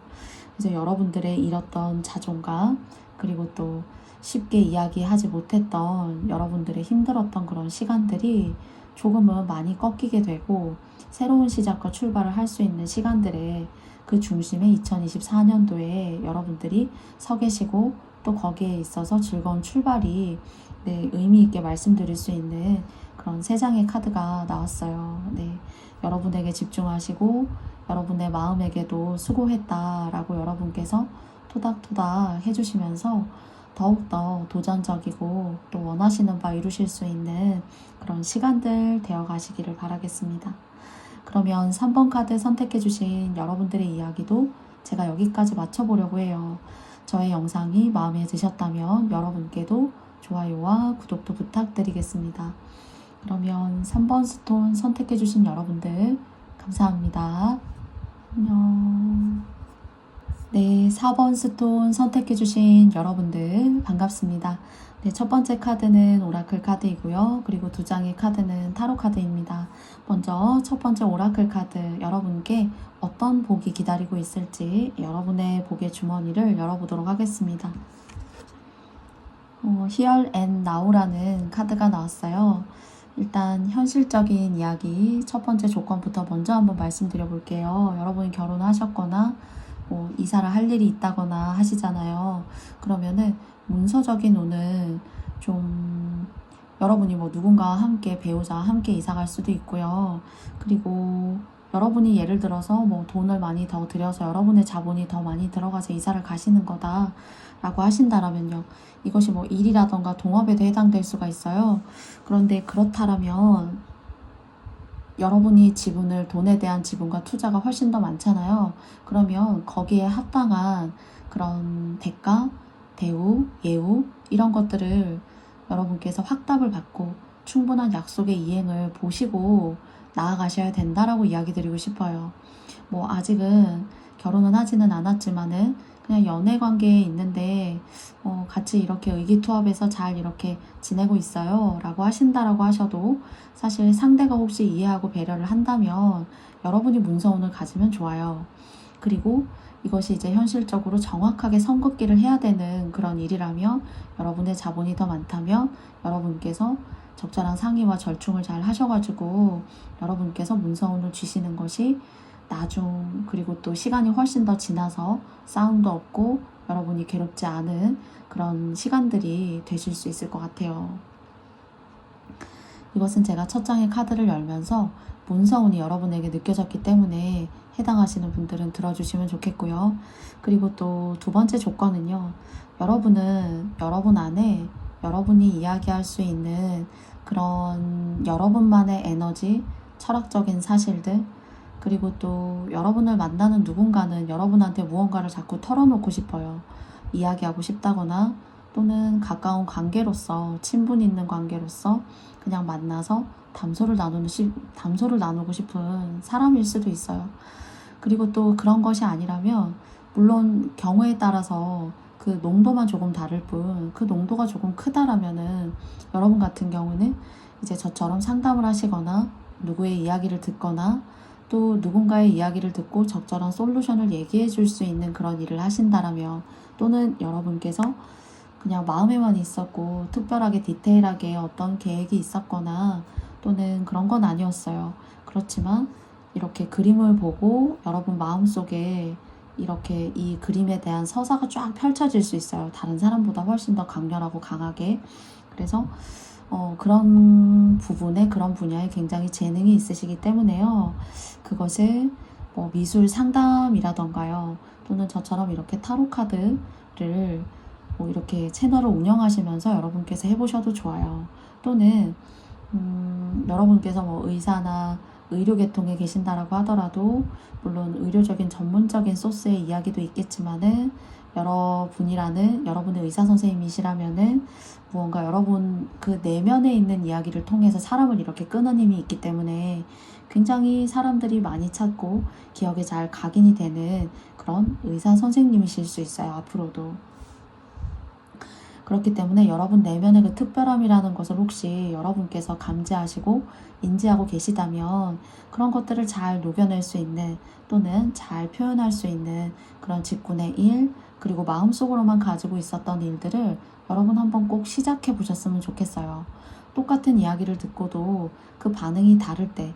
그래서 여러분들의 잃었던 자존감, 그리고 또 쉽게 이야기하지 못했던 여러분들의 힘들었던 그런 시간들이 조금은 많이 꺾이게 되고, 새로운 시작과 출발을 할 수 있는 시간들에 그 중심에 2024년도에 여러분들이 서 계시고, 또 거기에 있어서 즐거운 출발이 의미 있게 말씀드릴 수 있는 그런 세 장의 카드가 나왔어요. 여러분에게 집중하시고 여러분의 마음에게도 수고했다라고 여러분께서 토닥토닥 해주시면서 더욱더 도전적이고 또 원하시는 바 이루실 수 있는 그런 시간들 되어 가시기를 바라겠습니다. 그러면 3번 카드 선택해 주신 여러분들의 이야기도 제가 여기까지 맞춰보려고 해요. 저의 영상이 마음에 드셨다면 여러분께도 좋아요와 구독도 부탁드리겠습니다. 그러면 3번 스톤 선택해주신 여러분들 감사합니다. 안녕. 네, 4번 스톤 선택해주신 여러분들 반갑습니다. 네, 첫 번째 카드는 오라클 카드이고요. 그리고 두 장의 카드는 타로 카드입니다. 먼저 첫 번째 오라클 카드, 여러분께 어떤 복이 기다리고 있을지 여러분의 복의 주머니를 열어보도록 하겠습니다. Here and Now라는 카드가 나왔어요. 일단 현실적인 이야기 첫 번째 조건부터 먼저 한번 말씀드려 볼게요. 여러분이 결혼하셨거나 이사를 할 일이 있다거나 하시잖아요. 그러면은 문서적인 오는 좀 여러분이 누군가와 함께 배우자와 함께 이사 갈 수도 있고요. 그리고 여러분이 예를 들어서 돈을 많이 더 들여서 여러분의 자본이 더 많이 들어가서 이사를 가시는 거다 라고 하신다라면요. 이것이 일이라던가 동업에도 해당될 수가 있어요. 그런데 그렇다라면 여러분이 돈에 대한 지분과 투자가 훨씬 더 많잖아요. 그러면 거기에 합당한 그런 대가, 대우, 예우 이런 것들을 여러분께서 확답을 받고 충분한 약속의 이행을 보시고 나아가셔야 된다라고 이야기 드리고 싶어요. 아직은 결혼은 하지는 않았지만은 그냥 연애 관계에 있는데 같이 이렇게 의기투합해서 잘 이렇게 지내고 있어요 라고 하신다라고 하셔도 사실 상대가 혹시 이해하고 배려를 한다면 여러분이 문서운을 가지면 좋아요. 그리고 이것이 이제 현실적으로 정확하게 선긋기를 해야 되는 그런 일이라면 여러분의 자본이 더 많다면 여러분께서 적절한 상의와 절충을 잘 하셔가지고 여러분께서 문서운을 쥐시는 것이 그리고 또 시간이 훨씬 더 지나서 싸움도 없고 여러분이 괴롭지 않은 그런 시간들이 되실 수 있을 것 같아요. 이것은 제가 첫 장의 카드를 열면서 문서운이 여러분에게 느껴졌기 때문에 해당하시는 분들은 들어주시면 좋겠고요. 그리고 또 두 번째 조건은요. 여러분은 여러분 안에 여러분이 이야기할 수 있는 그런 여러분만의 에너지, 철학적인 사실들, 그리고 또 여러분을 만나는 누군가는 여러분한테 무언가를 자꾸 털어놓고 싶어요. 이야기하고 싶다거나 또는 가까운 관계로서, 친분 있는 관계로서 그냥 만나서 담소를 나누고 싶은 사람일 수도 있어요. 그리고 또 그런 것이 아니라면 물론 경우에 따라서 그 농도만 조금 다를 뿐 그 농도가 조금 크다라면은 여러분 같은 경우는 이제 저처럼 상담을 하시거나 누구의 이야기를 듣거나 또 누군가의 이야기를 듣고 적절한 솔루션을 얘기해 줄 수 있는 그런 일을 하신다라면 또는 여러분께서 그냥 마음에만 있었고 특별하게 디테일하게 어떤 계획이 있었거나 또는 그런 건 아니었어요. 그렇지만 이렇게 그림을 보고 여러분 마음속에 이렇게 이 그림에 대한 서사가 쫙 펼쳐질 수 있어요. 다른 사람보다 훨씬 더 강렬하고 강하게. 그래서 그런 부분에 그런 분야에 굉장히 재능이 있으시기 때문에요. 그것을 미술 상담이라던가요. 또는 저처럼 이렇게 타로 카드를 이렇게 채널을 운영하시면서 여러분께서 해보셔도 좋아요. 또는 여러분께서 의사나 의료계통에 계신다라고 하더라도 물론 의료적인 전문적인 소스의 이야기도 있겠지만은 여러분의 의사 선생님이시라면은 무언가 여러분 그 내면에 있는 이야기를 통해서 사람을 이렇게 끄는 힘이 있기 때문에 굉장히 사람들이 많이 찾고 기억에 잘 각인이 되는 그런 의사 선생님이실 수 있어요. 앞으로도. 그렇기 때문에 여러분 내면의 그 특별함이라는 것을 혹시 여러분께서 감지하시고 인지하고 계시다면 그런 것들을 잘 녹여낼 수 있는 또는 잘 표현할 수 있는 그런 직군의 일, 그리고 마음속으로만 가지고 있었던 일들을 여러분 한번 꼭 시작해 보셨으면 좋겠어요. 똑같은 이야기를 듣고도 그 반응이 다를 때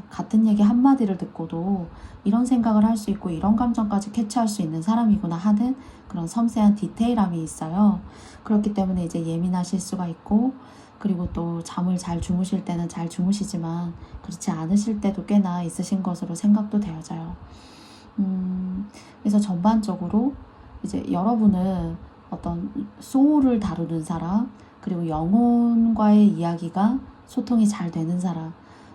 같은 얘기 한마디를 듣고도 이런 생각을 할 수 있고 이런 감정까지 캐치할 수 있는 사람이구나 하는 그런 섬세한 디테일함이 있어요. 그렇기 때문에 이제 예민하실 수가 있고 그리고 또 잠을 잘 주무실 때는 잘 주무시지만 그렇지 않으실 때도 꽤나 있으신 것으로 생각도 되어져요. 그래서 전반적으로 이제 여러분은 어떤 소울을 다루는 사람, 그리고 영혼과의 이야기가 소통이 잘 되는 사람,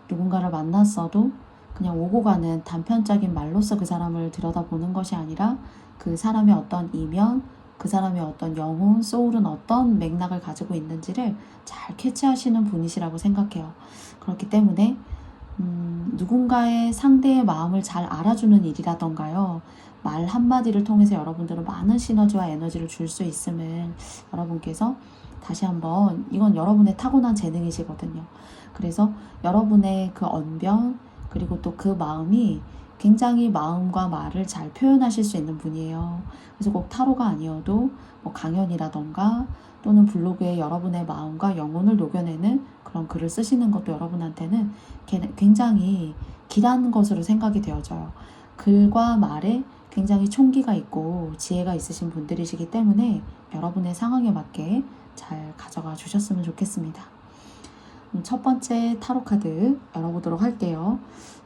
누군가를 만났어도 그냥 오고 가는 단편적인 말로써 그 사람을 들여다보는 것이 아니라 그 사람의 어떤 이면 그 사람의 어떤 영혼, 소울은 어떤 맥락을 가지고 있는지를 잘 캐치하시는 분이시라고 생각해요. 그렇기 때문에 누군가의 상대의 마음을 잘 알아주는 일이라던가요. 말 한마디를 통해서 여러분들은 많은 시너지와 에너지를 줄 수 있음을 여러분께서 다시 한번, 이건 여러분의 타고난 재능이시거든요. 그래서 여러분의 그 언변, 그리고 또 그 마음이 굉장히 마음과 말을 잘 표현하실 수 있는 분이에요. 그래서 꼭 타로가 아니어도 뭐 강연이라던가 또는 블로그에 여러분의 마음과 영혼을 녹여내는 그런 글을 쓰시는 것도 여러분한테는 굉장히 길한 것으로 생각이 되어져요. 글과 말에 굉장히 총기가 있고 지혜가 있으신 분들이시기 때문에 여러분의 상황에 맞게 잘 가져가 주셨으면 좋겠습니다. 첫 번째 타로 카드 열어보도록 할게요.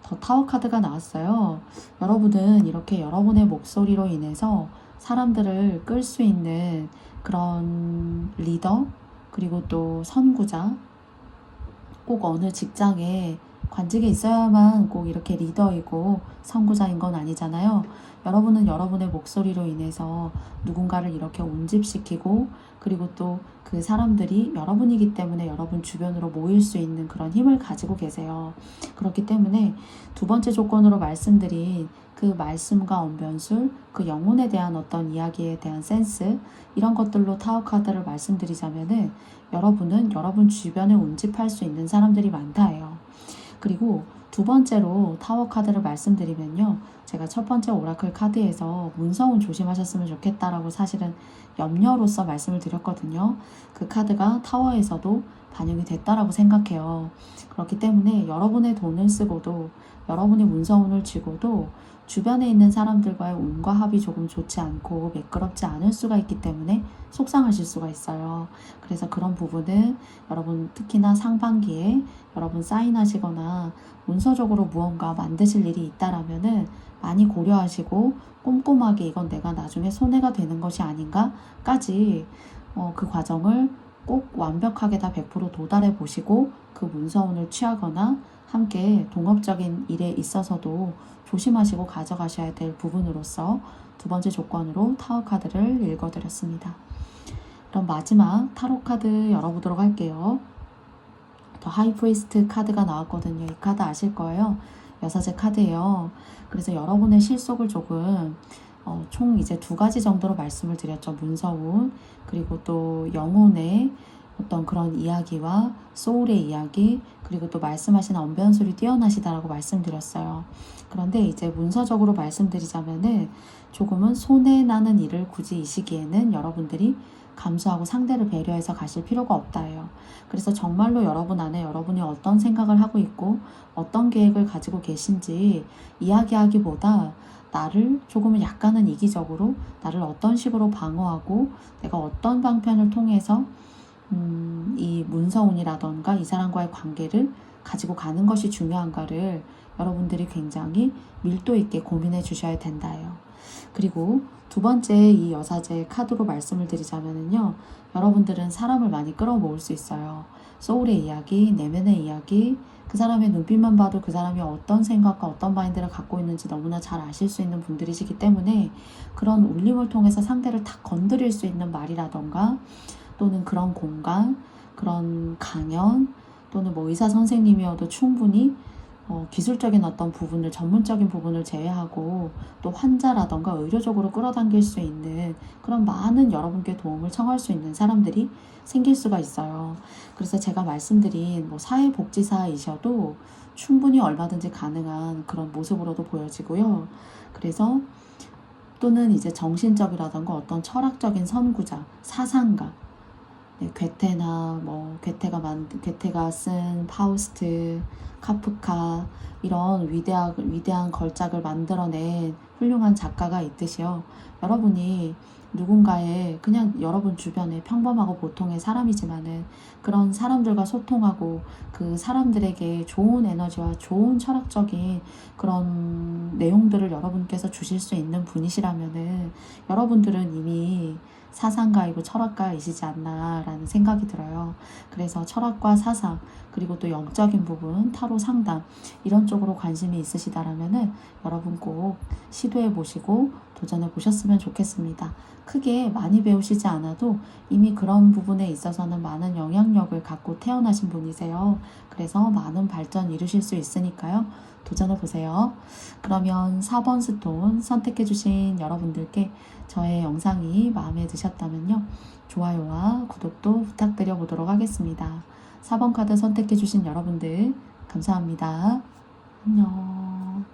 더 타워 카드가 나왔어요. 여러분은 이렇게 여러분의 목소리로 인해서 사람들을 끌 수 있는 그런 리더, 그리고 또 선구자, 꼭 어느 직장에 관직에 있어야만 꼭 이렇게 리더이고 선구자인 건 아니잖아요. 여러분은 여러분의 목소리로 인해서 누군가를 이렇게 운집시키고, 그리고 또 그 사람들이 여러분이기 때문에 여러분 주변으로 모일 수 있는 그런 힘을 가지고 계세요. 그렇기 때문에 두 번째 조건으로 말씀드린 그 말씀과 언변술, 그 영혼에 대한 어떤 이야기에 대한 센스, 이런 것들로 타워 카드를 말씀드리자면은 여러분은 여러분 주변에 운집할 수 있는 사람들이 많다예요. 그리고 두 번째로 타워 카드를 말씀드리면요. 제가 첫 번째 오라클 카드에서 문서운 조심하셨으면 좋겠다라고 사실은 염려로서 말씀을 드렸거든요. 그 카드가 타워에서도 반영이 됐다라고 생각해요. 그렇기 때문에 여러분의 돈을 쓰고도, 여러분이 문서운을 쥐고도 주변에 있는 사람들과의 운과 합이 조금 좋지 않고 매끄럽지 않을 수가 있기 때문에 속상하실 수가 있어요. 그래서 그런 부분은 여러분 특히나 상반기에 여러분 사인하시거나 문서적으로 무언가 만드실 일이 있다라면은 많이 고려하시고 꼼꼼하게 이건 내가 나중에 손해가 되는 것이 아닌가까지 그 과정을 꼭 완벽하게 다 100% 도달해 보시고 그 문서운을 취하거나 함께 동업적인 일에 있어서도 조심하시고 가져가셔야 될 부분으로서 두 번째 조건으로 타워 카드를 읽어드렸습니다. 그럼 마지막 타로 카드 열어보도록 할게요. 더 하이프리스트 카드가 나왔거든요. 이 카드 아실 거예요. 여사제 카드예요. 그래서 여러분의 실속을 조금 총 이제 두 가지 정도로 말씀을 드렸죠. 문서운, 그리고 또 영혼의 어떤 그런 이야기와 소울의 이야기, 그리고 또 말씀하시는 언변술이 뛰어나시다라고 말씀드렸어요. 그런데 이제 문서적으로 말씀드리자면은 조금은 손해나는 일을 굳이 이 시기에는 여러분들이 감수하고 상대를 배려해서 가실 필요가 없다예요. 그래서 정말로 여러분 안에 여러분이 어떤 생각을 하고 있고 어떤 계획을 가지고 계신지 이야기하기보다 나를 조금은 약간은 이기적으로 나를 어떤 식으로 방어하고 내가 어떤 방편을 통해서 이 문서운이라던가 이 사람과의 관계를 가지고 가는 것이 중요한가를 여러분들이 굉장히 밀도 있게 고민해 주셔야 된다예요. 그리고 두 번째 이 여사제 카드로 말씀을 드리자면요. 여러분들은 사람을 많이 끌어모을 수 있어요. 소울의 이야기, 내면의 이야기, 그 사람의 눈빛만 봐도 그 사람이 어떤 생각과 어떤 마인드를 갖고 있는지 너무나 잘 아실 수 있는 분들이시기 때문에 그런 울림을 통해서 상대를 다 건드릴 수 있는 말이라던가 또는 그런 공간, 그런 강연, 또는 뭐 의사 선생님이어도 충분히 기술적인 어떤 부분을, 전문적인 부분을 제외하고 또 환자라던가 의료적으로 끌어당길 수 있는 그런 많은 여러분께 도움을 청할 수 있는 사람들이 생길 수가 있어요. 그래서 제가 말씀드린 뭐 사회복지사이셔도 충분히 얼마든지 가능한 그런 모습으로도 보여지고요. 그래서 또는 이제 정신적이라던가 어떤 철학적인 선구자, 사상가, 네, 괴테가 쓴 파우스트, 카프카 이런 위대한 걸작을 만들어낸 훌륭한 작가가 있듯이요. 여러분이 누군가의 그냥 여러분 주변에 평범하고 보통의 사람이지만은 그런 사람들과 소통하고 그 사람들에게 좋은 에너지와 좋은 철학적인 그런 내용들을 여러분께서 주실 수 있는 분이시라면은 여러분들은 이미 사상가이고 철학가이시지 않나라는 생각이 들어요. 그래서 철학과 사상, 그리고 또 영적인 부분, 타로 상담 이런 쪽으로 관심이 있으시다라면은 여러분 꼭 시도해 보시고 도전해 보셨으면 좋겠습니다. 크게 많이 배우시지 않아도 이미 그런 부분에 있어서는 많은 영향력을 갖고 태어나신 분이세요. 그래서 많은 발전 이루실 수 있으니까요. 도전해 보세요. 그러면 4번 스톤 선택해 주신 여러분들께 저의 영상이 마음에 드셨다면요. 좋아요와 구독도 부탁드려 보도록 하겠습니다. 4번 카드 선택해 주신 여러분들 감사합니다. 안녕.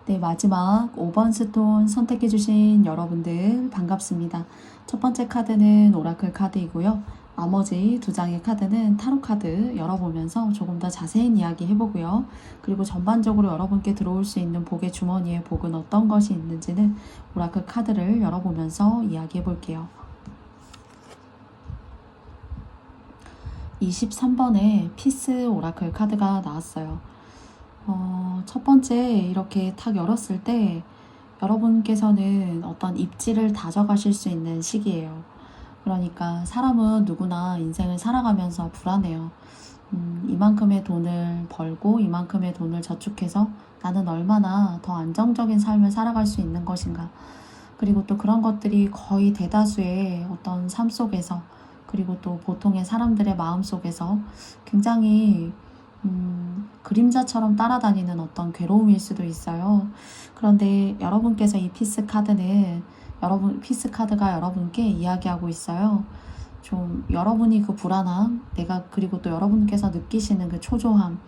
네, 마지막 5번 스톤 선택해 주신 여러분들 반갑습니다. 첫 번째 카드는 오라클 카드이고요. 나머지 두 장의 카드는 타로 카드 열어보면서 조금 더 자세한 이야기 해보고요. 그리고 전반적으로 여러분께 들어올 수 있는 복의 주머니에 복은 어떤 것이 있는지는 오라클 카드를 열어보면서 이야기해 볼게요. 23번에 피스 오라클 카드가 나왔어요. 첫 번째 이렇게 탁 열었을 때 여러분께서는 어떤 입지를 다져가실 수 있는 시기예요. 그러니까 사람은 누구나 인생을 살아가면서 불안해요. 이만큼의 돈을 벌고 이만큼의 돈을 저축해서 나는 얼마나 더 안정적인 삶을 살아갈 수 있는 것인가. 그리고 또 그런 것들이 거의 대다수의 어떤 삶 속에서 그리고 또 보통의 사람들의 마음 속에서 굉장히 그림자처럼 따라다니는 어떤 괴로움일 수도 있어요. 그런데 여러분께서 이 피스 카드는 피스 카드가 여러분께 이야기하고 있어요. 좀 여러분이 그 불안함, 그리고 또 여러분께서 느끼시는 그 초조함,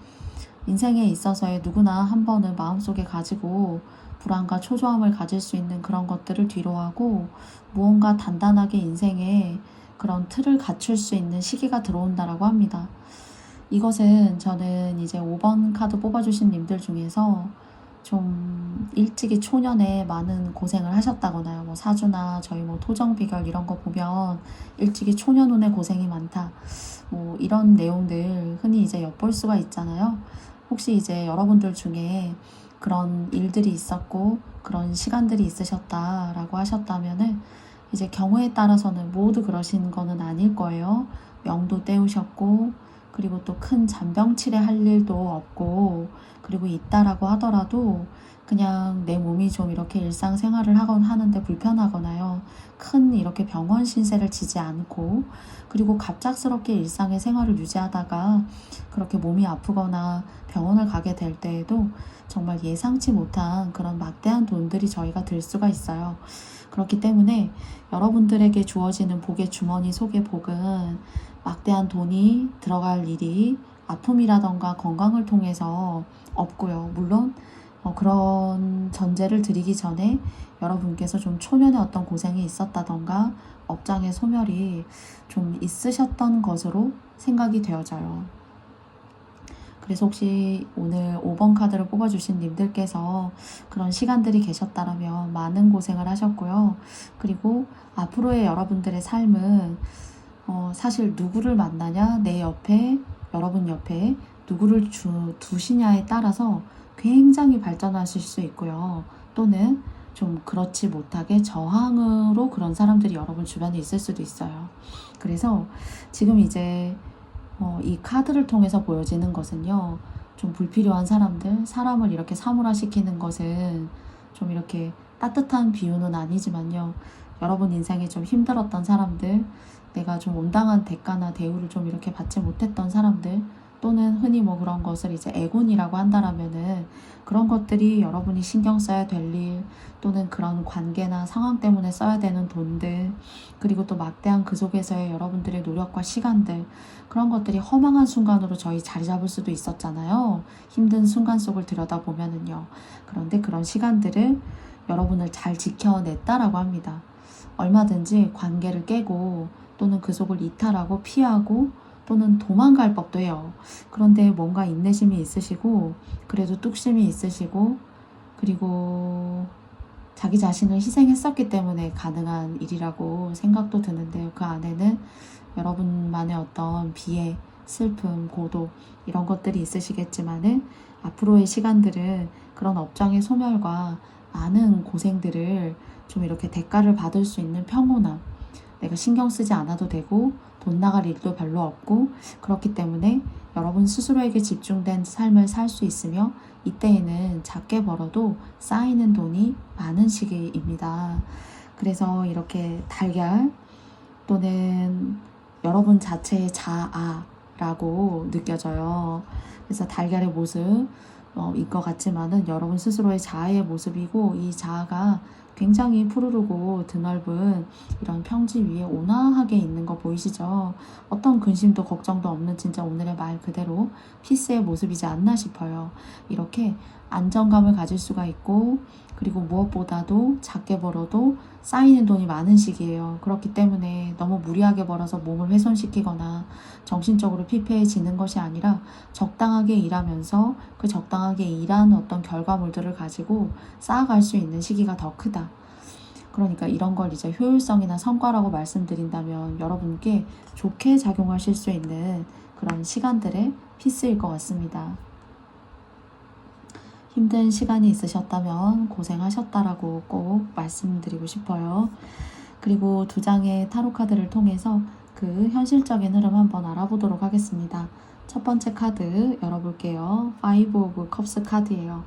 인생에 있어서의 누구나 한 번은 마음속에 가지고 불안과 초조함을 가질 수 있는 그런 것들을 뒤로하고 무언가 단단하게 인생에 그런 틀을 갖출 수 있는 시기가 들어온다라고 합니다. 이것은 저는 이제 5번 카드 뽑아주신 님들 중에서 좀 일찍이 초년에 많은 고생을 하셨다거나요. 뭐 사주나 저희 뭐 토정 비결 이런 거 보면 일찍이 초년 운에 고생이 많다. 뭐 이런 내용들 흔히 이제 엿볼 수가 있잖아요. 혹시 이제 여러분들 중에 그런 일들이 있었고 그런 시간들이 있으셨다라고 하셨다면은 이제 경우에 따라서는 모두 그러신 거는 아닐 거예요. 명도 때우셨고 그리고 또 큰 잔병치레 할 일도 없고 그리고 있다라고 하더라도 그냥 내 몸이 좀 이렇게 일상생활을 하는데 불편하거나요. 큰 이렇게 병원 신세를 지지 않고 그리고 갑작스럽게 일상의 생활을 유지하다가 그렇게 몸이 아프거나 병원을 가게 될 때에도 정말 예상치 못한 그런 막대한 돈들이 저희가 들 수가 있어요. 그렇기 때문에 여러분들에게 주어지는 복의 주머니 속의 복은 막대한 돈이 들어갈 일이 아픔이라던가 건강을 통해서 없고요. 물론 그런 전제를 드리기 전에 여러분께서 좀 초년에 어떤 고생이 있었다던가 업장의 소멸이 좀 있으셨던 것으로 생각이 되어져요. 그래서 혹시 오늘 5번 카드를 뽑아주신 님들께서 그런 시간들이 계셨다면 많은 고생을 하셨고요. 그리고 앞으로의 여러분들의 삶은 사실 누구를 만나냐, 내 옆에, 여러분 옆에 누구를 두시냐에 따라서 굉장히 발전하실 수 있고요. 또는 좀 그렇지 못하게 저항으로 그런 사람들이 여러분 주변에 있을 수도 있어요. 그래서 지금 이제 이 카드를 통해서 보여지는 것은요. 좀 불필요한 사람을 이렇게 사물화시키는 것은 좀 이렇게 따뜻한 비유는 아니지만요. 여러분 인생에 좀 힘들었던 사람들, 내가 좀 온당한 대가나 대우를 좀 이렇게 받지 못했던 사람들, 또는 흔히 뭐 그런 것을 이제 애군이라고 한다라면은 그런 것들이 여러분이 신경 써야 될 일, 또는 그런 관계나 상황 때문에 써야 되는 돈들, 그리고 또 막대한 그 속에서의 여러분들의 노력과 시간들, 그런 것들이 허망한 순간으로 저희 자리 잡을 수도 있었잖아요. 힘든 순간 속을 들여다보면은요. 그런데 그런 시간들을 여러분을 잘 지켜냈다라고 합니다. 얼마든지 관계를 깨고 또는 그 속을 이탈하고 피하고 또는 도망갈 법도 해요. 그런데 뭔가 인내심이 있으시고 그래도 뚝심이 있으시고 그리고 자기 자신을 희생했었기 때문에 가능한 일이라고 생각도 드는데요. 그 안에는 여러분만의 어떤 비애, 슬픔, 고독 이런 것들이 있으시겠지만은 앞으로의 시간들은 그런 업장의 소멸과 많은 고생들을 좀 이렇게 대가를 받을 수 있는 평온함, 내가 신경 쓰지 않아도 되고 돈 나갈 일도 별로 없고, 그렇기 때문에 여러분 스스로에게 집중된 삶을 살 수 있으며, 이때에는 작게 벌어도 쌓이는 돈이 많은 시기입니다. 그래서 이렇게 달걀 또는 여러분 자체의 자아라고 느껴져요. 그래서 달걀의 모습 인 것 같지만은 여러분 스스로의 자아의 모습이고, 이 자아가 굉장히 푸르르고 드넓은 이런 평지 위에 온화하게 있는 거 보이시죠? 어떤 근심도 걱정도 없는 진짜 오늘의 말 그대로 피스의 모습이지 않나 싶어요. 이렇게 안정감을 가질 수가 있고, 그리고 무엇보다도 작게 벌어도 쌓이는 돈이 많은 시기예요. 그렇기 때문에 너무 무리하게 벌어서 몸을 훼손시키거나 정신적으로 피폐해지는 것이 아니라, 적당하게 일하면서 그 적당하게 일한 어떤 결과물들을 가지고 쌓아갈 수 있는 시기가 더 크다. 그러니까 이런 걸 이제 효율성이나 성과라고 말씀드린다면 여러분께 좋게 작용하실 수 있는 그런 시간들의 피스일 것 같습니다. 힘든 시간이 있으셨다면 고생하셨다라고 꼭 말씀드리고 싶어요. 그리고 두 장의 타로 카드를 통해서 그 현실적인 흐름 한번 알아보도록 하겠습니다. 첫 번째 카드 열어볼게요. Five of Cups 카드예요.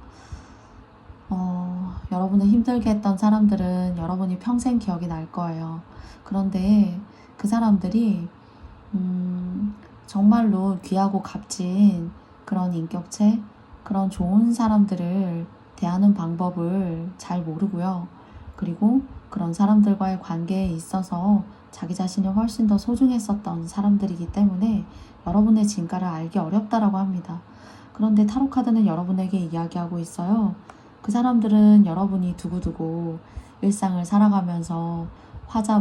여러분을 힘들게 했던 사람들은 여러분이 평생 기억이 날 거예요. 그런데 그 사람들이 정말로 귀하고 값진 그런 인격체, 그런 좋은 사람들을 대하는 방법을 잘 모르고요. 그리고 그런 사람들과의 관계에 있어서 자기 자신이 훨씬 더 소중했었던 사람들이기 때문에 여러분의 진가를 알기 어렵다라고 합니다. 그런데 타로 카드는 여러분에게 이야기하고 있어요. 그 사람들은 여러분이 두고두고 일상을 살아가면서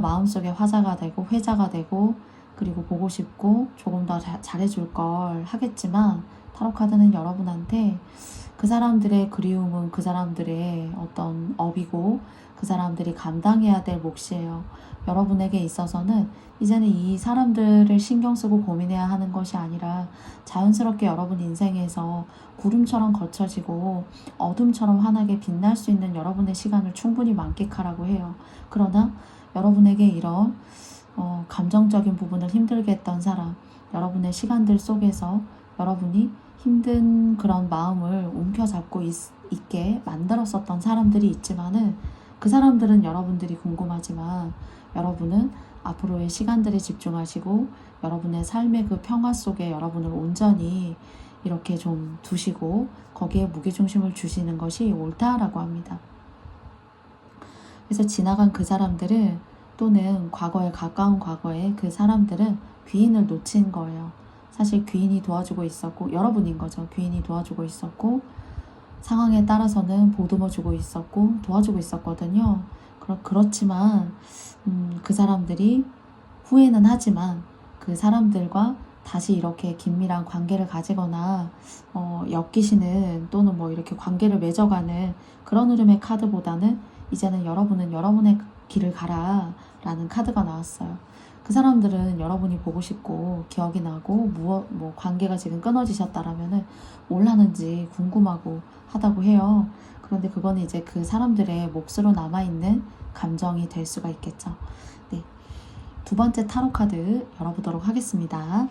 마음속에 화자가 되고 회자가 되고, 그리고 보고 싶고 조금 더 잘해줄 걸 하겠지만, 타로 카드는 여러분한테 그 사람들의 그리움은 그 사람들의 어떤 업이고 그 사람들이 감당해야 될 몫이에요. 여러분에게 있어서는 이제는 이 사람들을 신경 쓰고 고민해야 하는 것이 아니라, 자연스럽게 여러분 인생에서 구름처럼 거쳐지고 어둠처럼 환하게 빛날 수 있는 여러분의 시간을 충분히 만끽하라고 해요. 그러나 여러분에게 이런 감정적인 부분을 힘들게 했던 사람, 여러분의 시간들 속에서 여러분이 힘든 그런 마음을 움켜잡고 있게 만들었었던 사람들이 있지만은, 그 사람들은 여러분들이 궁금하지만 여러분은 앞으로의 시간들에 집중하시고 여러분의 삶의 그 평화 속에 여러분을 온전히 이렇게 좀 두시고 거기에 무게중심을 주시는 것이 옳다라고 합니다. 그래서 지나간 그 사람들은, 또는 과거에 가까운 과거에 그 사람들은 귀인을 놓친 거예요. 사실 귀인이 도와주고 있었고, 여러분인 거죠. 귀인이 도와주고 있었고, 상황에 따라서는 보듬어주고 있었고 도와주고 있었거든요. 그렇지만 그 사람들이 후회는 하지만, 그 사람들과 다시 이렇게 긴밀한 관계를 가지거나 엮이시는, 또는 뭐 이렇게 관계를 맺어가는 그런 흐름의 카드보다는, 이제는 여러분은 여러분의 길을 가라 라는 카드가 나왔어요. 그 사람들은 여러분이 보고 싶고 기억이 나고 관계가 지금 끊어지셨다라면은 뭘 하는지 궁금하고 하다고 해요. 그런데 그거는 이제 그 사람들의 몫으로 남아있는 감정이 될 수가 있겠죠. 네, 두 번째 타로 카드 열어보도록 하겠습니다.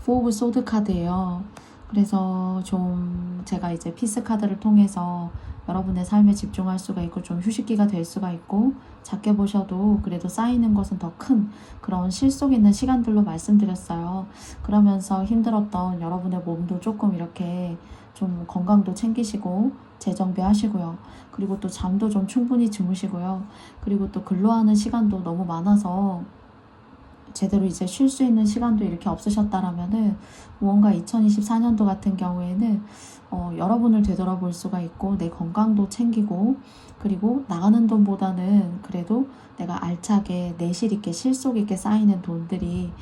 Four of Swords 카드예요. 그래서 좀 제가 이제 피스 카드를 통해서 여러분의 삶에 집중할 수가 있고 좀 휴식기가 될 수가 있고, 작게 보셔도 그래도 쌓이는 것은 더 큰 그런 실속 있는 시간들로 말씀드렸어요. 그러면서 힘들었던 여러분의 몸도 조금 이렇게 좀 건강도 챙기시고 재정비하시고요. 그리고 또 잠도 좀 충분히 주무시고요. 그리고 또 근로하는 시간도 너무 많아서 제대로 이제 쉴 수 있는 시간도 이렇게 없으셨다라면은, 무언가 2024년도 같은 경우에는 여러분을 되돌아볼 수가 있고, 내 건강도 챙기고, 그리고 나가는 돈보다는 그래도 내가 알차게 내실 있게 실속 있게 쌓이는 돈들이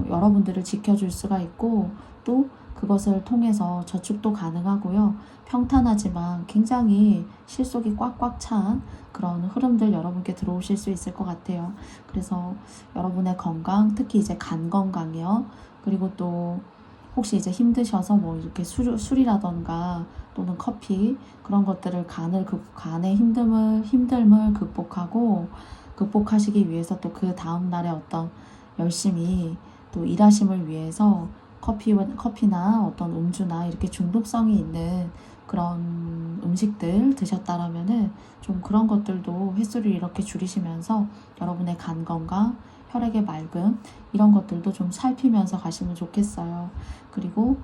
여러분들을 지켜줄 수가 있고, 또 그것을 통해서 저축도 가능하고요. 평탄하지만 굉장히 실속이 꽉꽉 찬 그런 흐름들 여러분께 들어오실 수 있을 것 같아요. 그래서 여러분의 건강, 특히 이제 간 건강이요. 그리고 또 혹시 이제 힘드셔서 뭐 이렇게 술이라던가 또는 커피 그런 것들을 간의 힘듦을 극복하시기 위해서 또 그 다음 날에 어떤 열심히 또 일하심을 위해서 커피나 어떤 음주나 이렇게 중독성이 있는 그런 음식들 드셨다라면은 좀 그런 것들도 횟수를 이렇게 줄이시면서 여러분의 간 건강, 혈액의 맑음 이런 것들도 좀 살피면서 가시면 좋겠어요. 그리고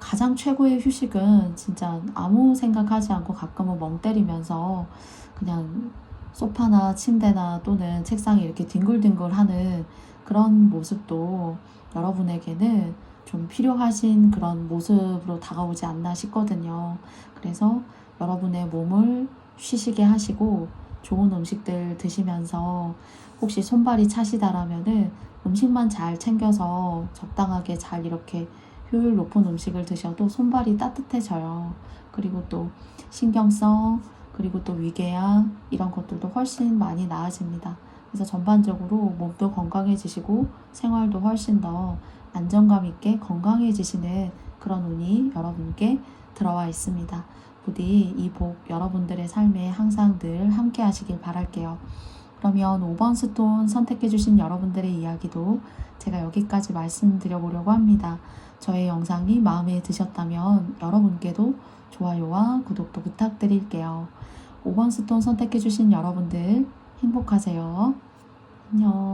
가장 최고의 휴식은 진짜 아무 생각하지 않고 가끔은 멍 때리면서 그냥 소파나 침대나 또는 책상에 이렇게 뒹굴뒹굴 하는 그런 모습도 여러분에게는 좀 필요하신 그런 모습으로 다가오지 않나 싶거든요. 그래서 여러분의 몸을 쉬시게 하시고 좋은 음식들 드시면서 혹시 손발이 차시다라면은 음식만 잘 챙겨서 적당하게 잘 이렇게 효율 높은 음식을 드셔도 손발이 따뜻해져요. 그리고 또 신경성, 그리고 또 위궤양 이런 것들도 훨씬 많이 나아집니다. 그래서 전반적으로 몸도 건강해지시고 생활도 훨씬 더 안정감 있게 건강해지시는 그런 운이 여러분께 들어와 있습니다. 부디 이 복 여러분들의 삶에 항상 늘 함께 하시길 바랄게요. 그러면 5번 스톤 선택해주신 여러분들의 이야기도 제가 여기까지 말씀드려보려고 합니다. 저의 영상이 마음에 드셨다면 여러분께도 좋아요와 구독도 부탁드릴게요. 5번 스톤 선택해주신 여러분들 행복하세요. 안녕.